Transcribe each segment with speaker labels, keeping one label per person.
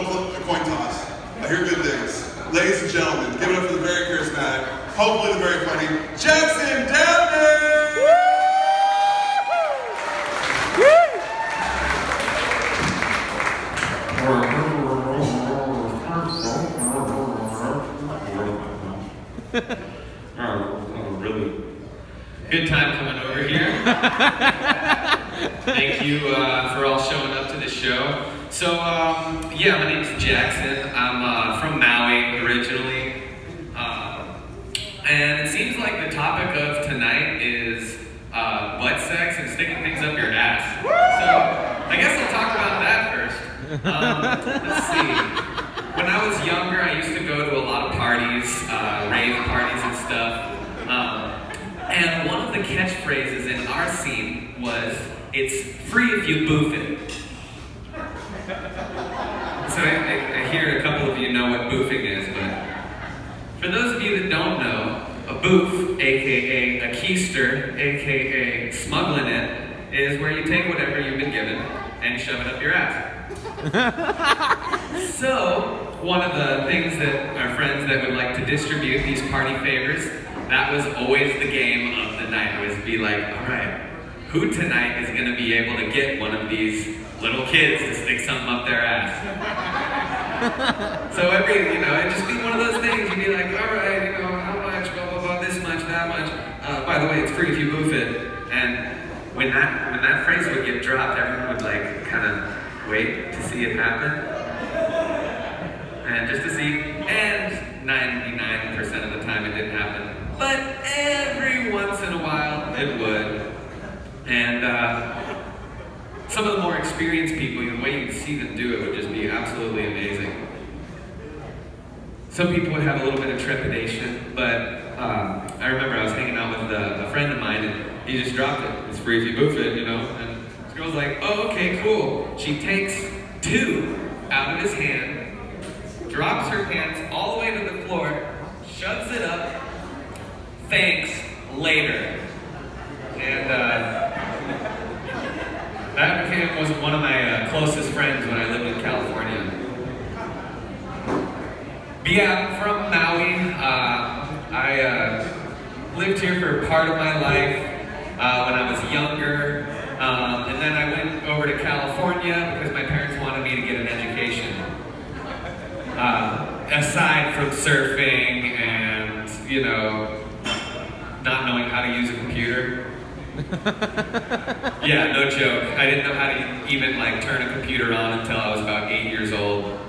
Speaker 1: a coin toss. I hear good things. Ladies and gentlemen, give it up for the very charismatic, hopefully the very funny, Jackson Dabney!
Speaker 2: Really good time coming over here. Thank you for all showing up to the show. So, yeah, my name's Jackson. I'm from Maui originally. And it seems like the topic of tonight is butt sex and sticking things up your ass. So, I guess I'll talk about that first. Let's see. When I was younger, I used to go to a lot of parties, rave parties and stuff. And one of the catchphrases in our scene was, "It's free if you boof it." So I hear a couple of you know what boofing is, but for those of you that don't know, a boof, aka a keister, aka smuggling it, is where you take whatever you've been given and shove it up your ass. So, one of the things that our friends that would like to distribute these party favors, that was always the game of the night. It was be like, all right, who tonight is going to be able to get one of these little kids to stick something up their ass? So it'd just be one of those things. You'd be like, all right, how much, blah, blah, blah, this much, that much. By the way, it's free if you boof it. And when that phrase would get dropped, everyone would like kind of wait to see it happen. And just to see, and 99% of the time it didn't happen. But every once in a while it would. And some of the more experienced people, the way you'd see them do it would just be absolutely amazing. Some people would have a little bit of trepidation, but I remember I was hanging out with a friend of mine and he just dropped it. It's free if you boof it, And this girl's like, oh, okay, cool. She takes 2 out of his hand, drops her pants all the way to the floor, shoves it up, thanks, later. And that was one of my closest friends when I lived in California. But yeah, I'm from Maui. I lived here for part of my life when I was younger. And then I went over to California because my parents wanted me to get an education. Aside from surfing and, not knowing how to use a computer. Yeah, no joke. I didn't know how to even turn a computer on until I was about 8 years old.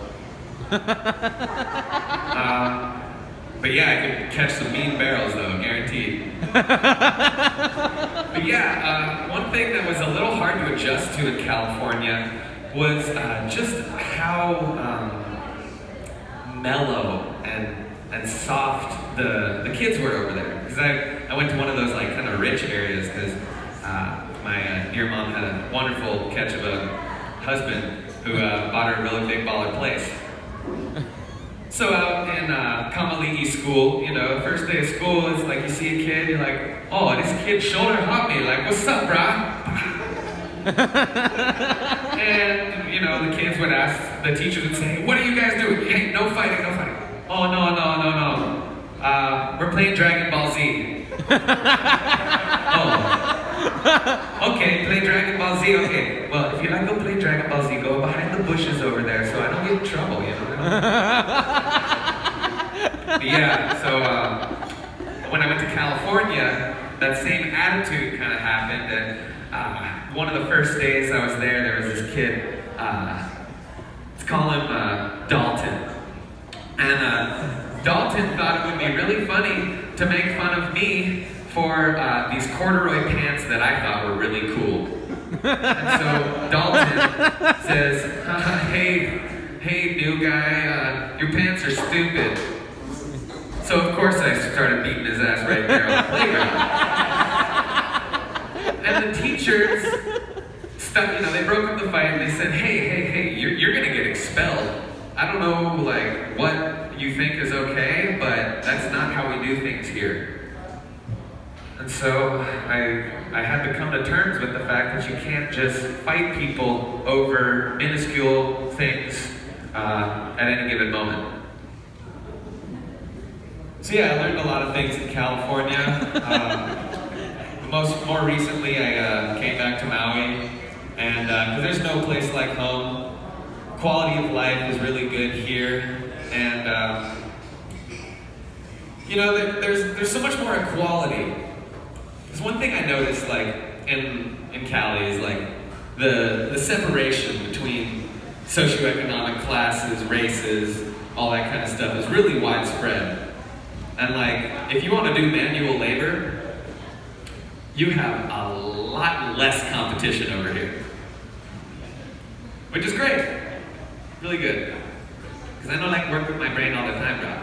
Speaker 2: But yeah, I could catch some mean barrels though, guaranteed. But yeah, one thing that was a little hard to adjust to in California was just how mellow and soft the kids were over there. Because I went to one of those kind of rich areas because my dear mom had a wonderful catch of a husband who bought her a really big baller place. So out in Kamalii school, first day of school, it's like you see a kid, you're like, oh, this kid shoulder hopped me, like, what's up, brah? And, the kids would ask, the teachers would say, what are you guys doing? Hey, no fighting, no fighting. Oh, no. We're playing Dragon Ball Z. Oh. Okay, play Dragon Ball Z, okay. Well, if you like to play Dragon Ball Z, go behind the bushes over there so I don't get in trouble, But yeah, so when I went to California, that same attitude kind of happened, and one of the first days I was there was this kid, let's call him Dalton. And Dalton thought it would be really funny to make fun of me for these corduroy pants that I thought were really cool. And so Dalton says, hey new guy, your pants are stupid. So of course I started beating his ass right there on the playground. And the teachers, they broke up the fight and they said, hey, you're gonna get expelled. I don't know what you think is okay, but that's not how we do things here. And so I had to come to terms with the fact that you can't just fight people over minuscule things at any given moment. So yeah, I learned a lot of things in California. More recently, I came back to Maui, and because there's no place like home, quality of life is really good here, and you know, there's so much more equality. There's one thing I noticed, like in Cali, is like the separation between socioeconomic classes, races, all that kind of stuff is really widespread. And like, if you want to do manual labor, you have a lot less competition over here. Which is great. Really good. Because I don't like work with my brain all the time, Rob.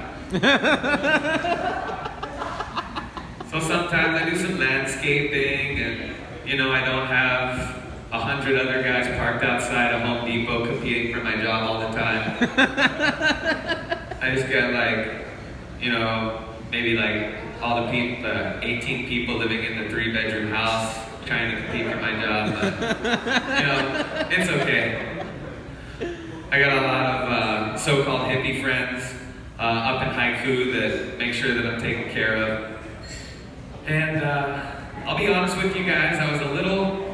Speaker 2: So sometimes I do some landscaping, and you know, I don't have 100 other guys parked outside of Home Depot competing for my job all the time. I just got like, you know, maybe like all the 18 people living in the 3-bedroom house trying to compete for my job, but you know, it's okay. I got a lot of so-called hippie friends up in Haiku that make sure that I'm taken care of. And I'll be honest with you guys, I was a little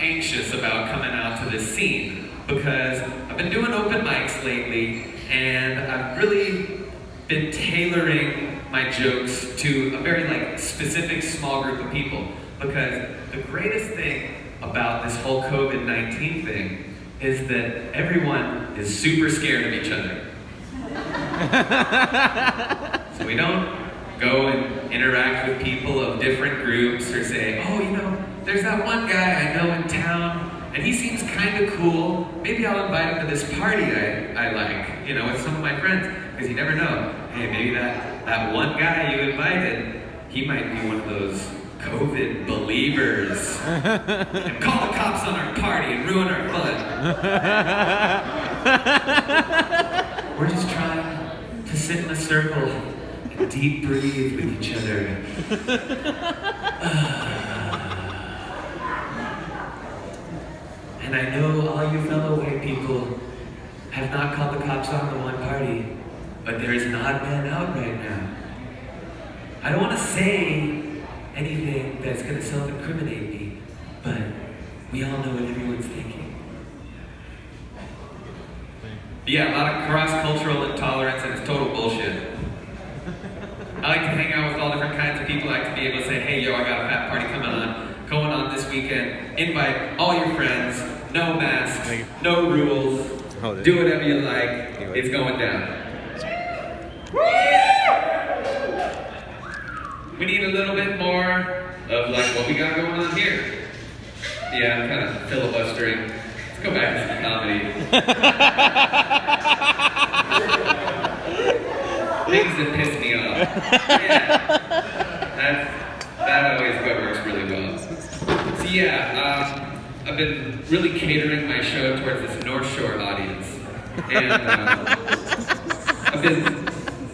Speaker 2: anxious about coming out to this scene because I've been doing open mics lately, and I've really been tailoring my jokes to a very like specific small group of people, because the greatest thing about this whole COVID-19 thing is that everyone is super scared of each other. So we don't go and interact with people of different groups or say, oh, you know, there's that one guy I know in town and he seems kind of cool. Maybe I'll invite him to this party I like, you know, with some of my friends, because you never know. Hey, maybe that one guy you invited, he might be one of those COVID believers and call the cops on our party and ruin our fun. We're just trying to sit in a circle and deep breathe with each other. And I know all you fellow white people have not called the cops on the one party, but there is an odd man out right now. I don't want to say anything that's going to self-incriminate me, but we all know what everyone's thinking. Yeah, a lot of cross-cultural intolerance, and it's total bullshit. I like to hang out with all different kinds of people. I like to be able to say, hey, yo, I got a fat party going on this weekend. Invite all your friends, no masks, no rules, do whatever you like, it's going down. We need a little bit more of like what we got going on here. Yeah, I'm kind of filibustering. Let's go back to some comedy. Things that piss me off. Yeah, that always works really well. So yeah, I've been really catering my show towards this North Shore audience, and I've been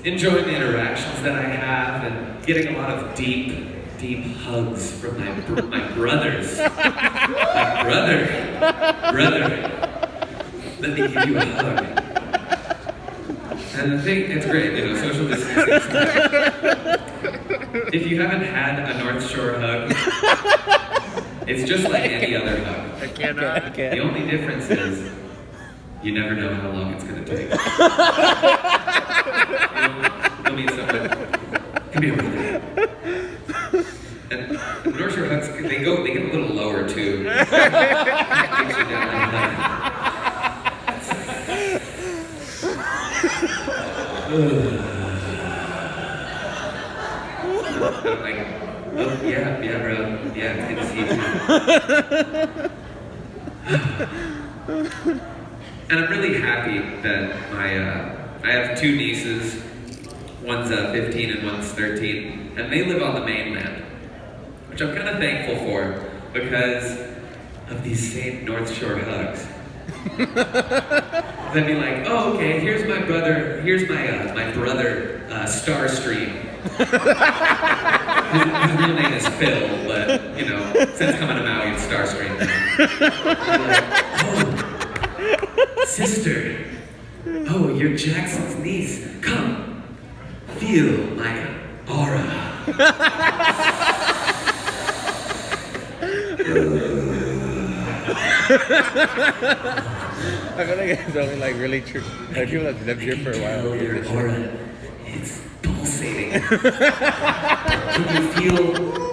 Speaker 2: enjoying the interactions that I have and getting a lot of deep hugs from my brothers. My brother, let me give you a hug. And I think it's great, you know, social distancing. If you haven't had a North Shore hug, it's just like any other hug.
Speaker 3: I cannot.
Speaker 2: The only difference is you never know how long it's going to take. You'll meet someone. Come here with me. And North Shore hugs, they get a little lower too. Takes you down like that. I'm like, oh yeah, bro. Yeah, it's good to see you too. And I'm really happy that I have two nieces. One's 15 and one's 13, and they live on the mainland, which I'm kind of thankful for because of these same North Shore hugs. They'd be like, oh, okay, here's my brother Starstream. His real name is Phil, but you know, since coming to Maui, it's Starstream. Like, oh, sister, Oh, you're Jackson's niece. Come, feel my aura.
Speaker 3: I feel like it's only like really true. Like people that lived here for a while.
Speaker 2: Oh, your aura, it's pulsating.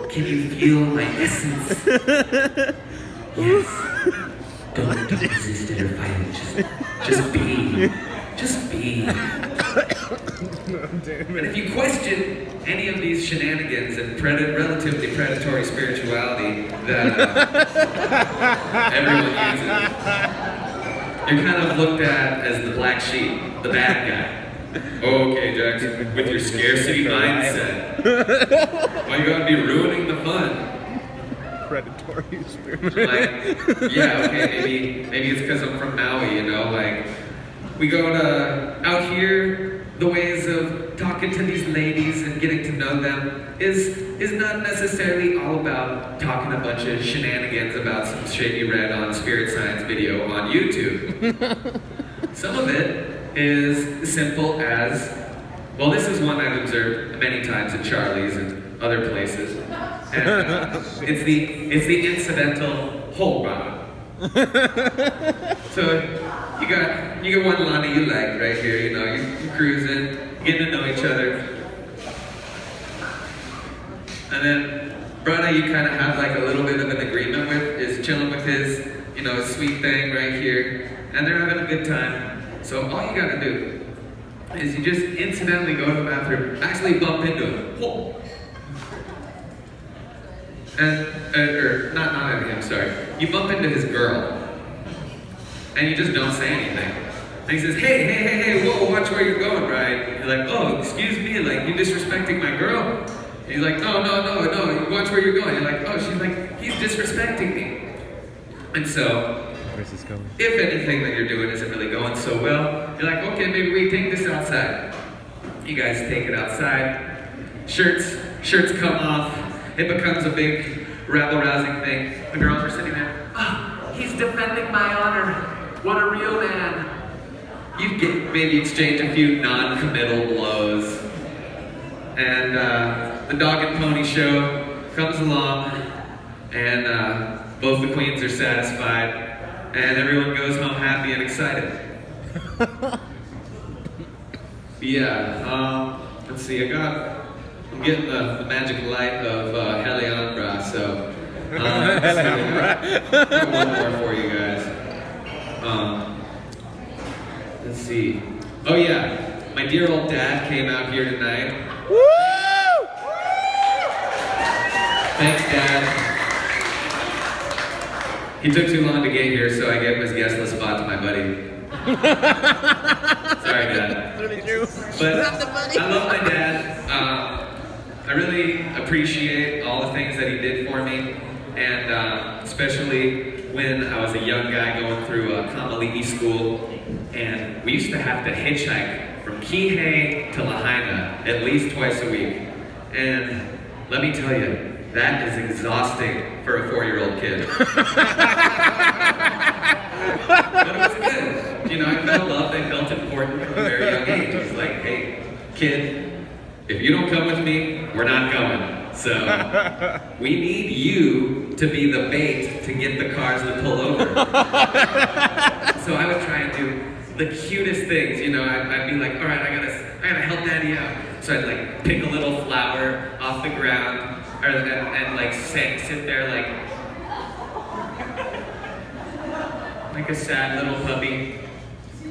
Speaker 2: Can you feel my essence? Yes. Don't resist it or fight it. Just be. Just be. And if you question any of these shenanigans and relatively predatory spirituality that everyone uses, you're kind of looked at as the black sheep, the bad guy. Okay, Jackson, with your scarcity mindset, why you gotta be ruining the fun?
Speaker 3: Predatory spirit.
Speaker 2: Like, yeah, okay, maybe it's because I'm from Maui, you know, like, we go to, out here, the ways of talking to these ladies and getting to know them is not necessarily all about talking a bunch of shenanigans about some shit you read on Spirit Science video on YouTube. Some of it is simple as, well, this is one I've observed many times at Charlie's and other places. And it's the incidental whole ride. So you got one Lonnie you like right here, you know, you're cruising, getting to know each other. And then Brada you kind of have like a little bit of an agreement with, is chilling with his, you know, sweet thing right here. And they're having a good time. So all you gotta do is you just incidentally go to the bathroom, actually bump into him. Whoa. And, or not into him, sorry. You bump into his girl. And you just don't say anything. And he says, hey, whoa, watch where you're going, right? You're like, oh, excuse me, like, you disrespecting my girl? And he's like, no, watch where you're going. You're like, oh, she's like, he's disrespecting me. And so, if anything that you're doing isn't really going so well, you're like, okay, maybe we take this outside. You guys take it outside. Shirts come off. It becomes a big rabble-rousing thing. The girls are sitting there, oh, he's defending my honor. What a real man. You maybe exchange a few non-committal blows. And the dog and pony show comes along, and both the queens are satisfied. And everyone goes home happy and excited. Yeah, let's see, I'm getting the magic light of Heliambra, so got one more for you guys. Let's see. Oh yeah, my dear old dad came out here tonight.
Speaker 3: Woo!
Speaker 2: Thanks, Dad. He took too long to get here, so I gave him his guest list spot to my buddy. Sorry, Dad.
Speaker 3: That's really true.
Speaker 2: But I love my dad. I really appreciate all the things that he did for me, and especially when I was a young guy going through Kamali'i school, and we used to have to hitchhike from Kihei to Lahaina at least twice a week. And let me tell you, that is exhausting for a 4-year-old kid. But it was good. You know, I felt loved, I felt important from a very young age. It's like, hey, kid, if you don't come with me, we're not going. So, we need you to be the bait to get the cars to pull over. So I would try and do the cutest things, you know, I'd be like, all right, I gotta help Daddy out. So I'd like pick a little flower off the ground, and like sit there like a sad little puppy,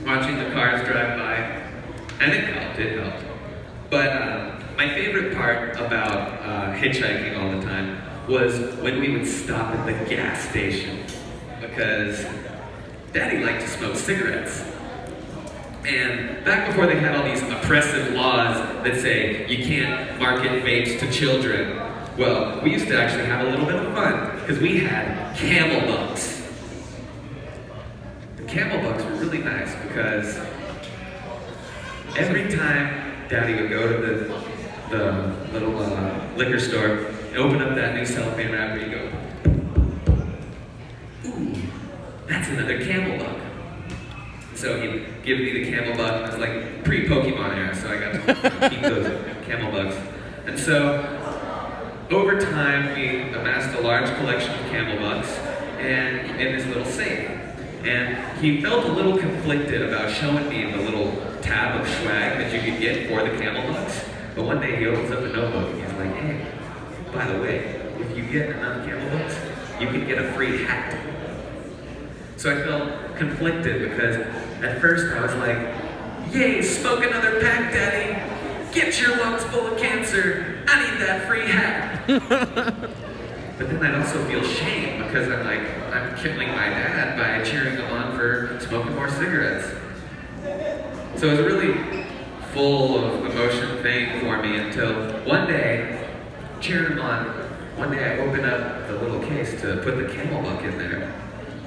Speaker 2: watching the cars drive by. And it helped. But my favorite part about hitchhiking all the time was when we would stop at the gas station, because Daddy liked to smoke cigarettes. And back before they had all these oppressive laws that say you can't market vapes to children, well, we used to actually have a little bit of fun, because we had camel bucks. The camel bucks were really nice, because every time Daddy would go to the little liquor store and open up that new cellophane wrapper, he'd go, ooh, that's another camel buck. So he'd give me the camel bug. It was like pre-Pokemon era, so I got to keep those camel bugs. And so over time, we amassed a large collection of camel bugs and in this little safe. And he felt a little conflicted about showing me the little tab of swag that you could get for the camel bugs. But one day he opens up a notebook and he's like, hey, by the way, if you get enough camel bugs, you can get a free hat. So I felt conflicted because at first I was like, yay, smoke another pack, daddy. Get your lungs full of cancer. I need that free hat. But then I'd also feel shame because I'm killing my dad by cheering him on for smoking more cigarettes. So it was a really full of emotion thing for me until one day, cheering him on, one day I opened up the little case to put the camel buck in there,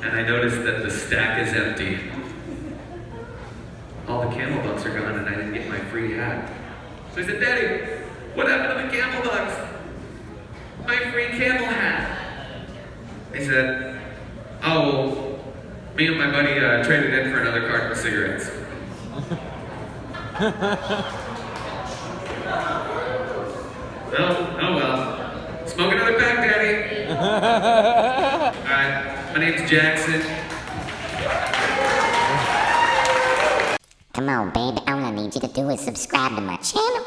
Speaker 2: and I noticed that the stack is empty. All the camel bucks are gone and I didn't get my free hat. So I said, Daddy, what happened to the camel bucks? My free camel hat. He said, oh, well, me and my buddy traded in for another carton of cigarettes. Oh well. Smoke another pack, Daddy. Alright, my name's Jackson.
Speaker 4: Come on, babe. All I need you to do is subscribe to my channel.